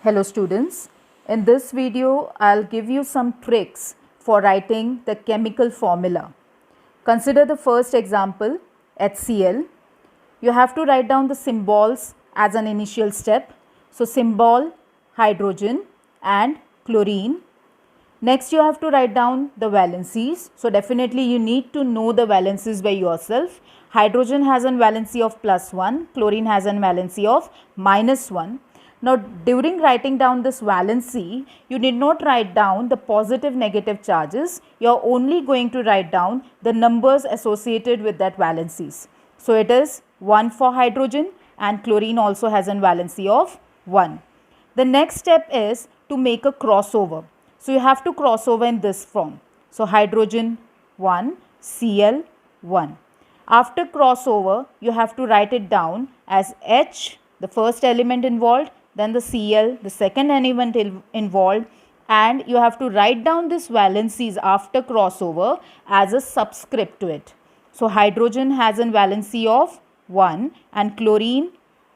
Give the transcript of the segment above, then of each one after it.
Hello students, in this video I'll give you some tricks for writing the chemical formula. Consider the first example, HCl. You have to write down the symbols as an initial step. So symbol hydrogen and chlorine. Next you have to write down the valencies. So definitely you need to know the valencies by yourself. Hydrogen has an valency of +1, chlorine has an valency of -1. Now during writing down this valency, you need not write down the positive negative charges. You are only going to write down the numbers associated with that valencies. So it is 1 for hydrogen and chlorine also has an valency of 1. The next step is to make a crossover. So you have to cross over in this form. So hydrogen 1, Cl 1. After crossover, you have to write it down as H, the first element involved, then the Cl, the second element involved, and you have to write down this valencies after crossover as a subscript to it. So hydrogen has a valency of 1 and chlorine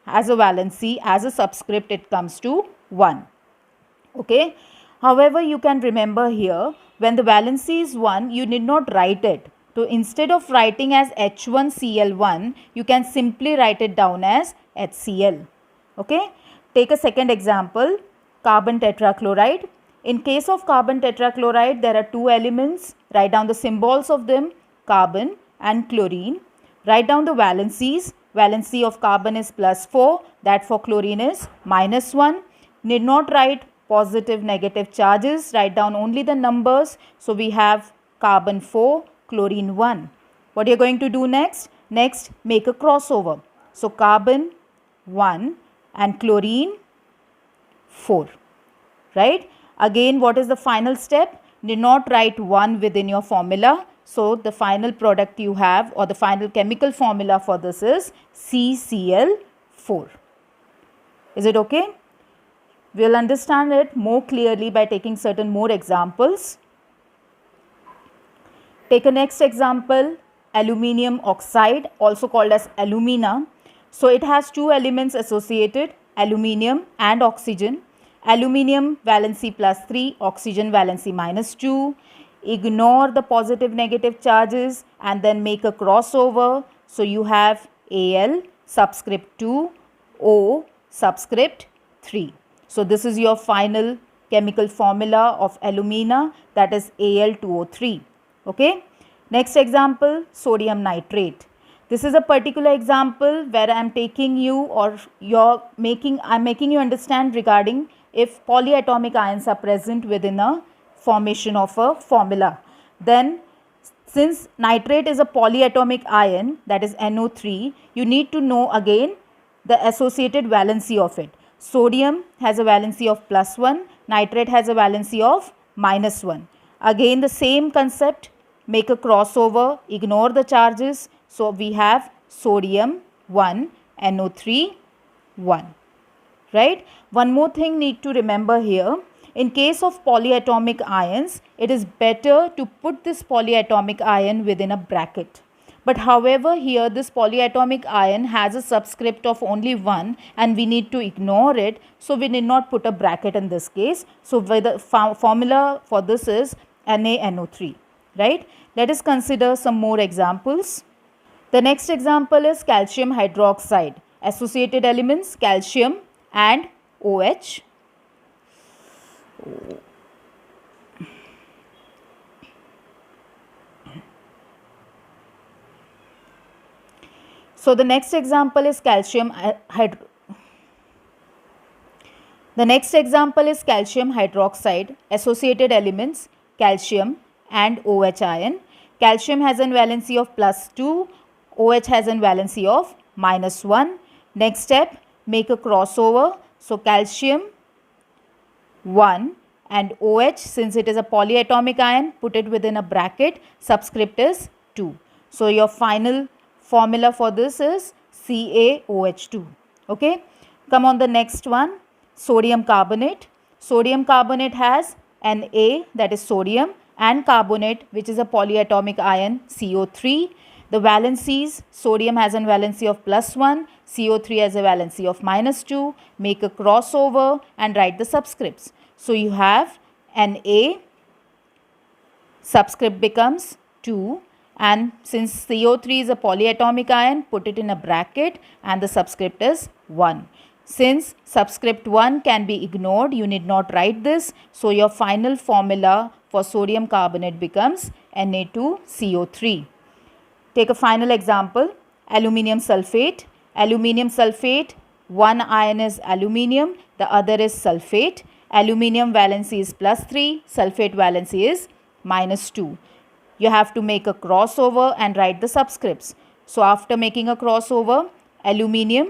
has a valency as a subscript, it comes to 1. Okay. However, you can remember here when the valency is 1, you need not write it. So instead of writing as H1Cl1, you can simply write it down as HCl. Okay. Take a second example, carbon tetrachloride. In case of carbon tetrachloride, there are two elements. Write down the symbols of them, carbon and chlorine. Write down the valencies. Valency of carbon is +4, that for chlorine is -1. Need not write positive negative charges, write down only the numbers. So we have carbon 4, chlorine 1. What you are going to do next? Next, make a crossover. So carbon 1 and chlorine 4, right? Again, what is the final step? Need not write 1 within your formula. So the final product you have, or the final chemical formula for this is CCl4. Is it okay? We will understand it more clearly by taking certain more examples. Take a next example, aluminium oxide, also called as alumina. So it has two elements associated, aluminium and oxygen. Aluminium valency +3, oxygen valency -2. Ignore the positive negative charges and then make a crossover. So you have Al subscript 2, O subscript 3. So this is your final chemical formula of alumina, that is Al2O3. Okay. Next example, sodium nitrate. This is a particular example where I am taking you, or I am making you understand regarding if polyatomic ions are present within a formation of a formula. Then since nitrate is a polyatomic ion, that is NO3, you need to know again the associated valency of it. Sodium has a valency of +1, nitrate has a valency of -1. Again the same concept, make a crossover, ignore the charges. So we have sodium 1, NO3 1, right? One more thing need to remember here. In case of polyatomic ions, it is better to put this polyatomic ion within a bracket. But however, here this polyatomic ion has a subscript of only 1 and we need to ignore it. So we need not put a bracket in this case. So the formula for this is NaNO3, right? Let us consider some more examples. The next example is calcium hydroxide. Associated elements, calcium and OH. So the next example is calcium hydroxide. Associated elements, calcium and OH ion. Calcium has an valency of +2, OH has an valency of -1. Next step, make a crossover. So calcium 1 and OH, since it is a polyatomic ion, put it within a bracket, subscript is 2. So your final formula for this is CaOH2. Okay. Come on the next one, sodium carbonate. Sodium carbonate has Na, that is sodium, and carbonate, which is a polyatomic ion, CO3. The valencies, sodium has a valency of +1, CO3 has a valency of -2. Make a crossover and write the subscripts. So you have Na, subscript becomes 2, and since CO3 is a polyatomic ion, put it in a bracket and the subscript is 1. Since subscript 1 can be ignored, you need not write this. So your final formula for sodium carbonate becomes Na2CO3. Take a final example, aluminium sulfate. Aluminium sulfate, one ion is aluminium, the other is sulfate. Aluminium valency is +3, sulfate valency is -2. You have to make a crossover and write the subscripts. So after making a crossover, aluminium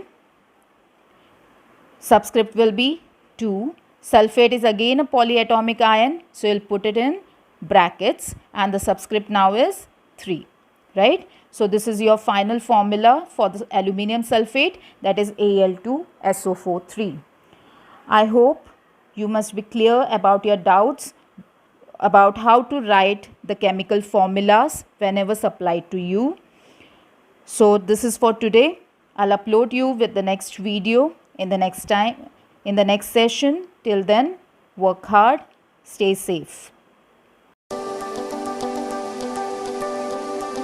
subscript will be 2. Sulfate is again a polyatomic ion, so you'll put it in brackets and the subscript now is 3, right? So this is your final formula for the aluminium sulfate, that is Al2SO4 3. I hope you must be clear about your doubts about how to write the chemical formulas whenever supplied to you. So this is for today. I'll upload you with the next video in the next session. Till then, work hard, stay safe.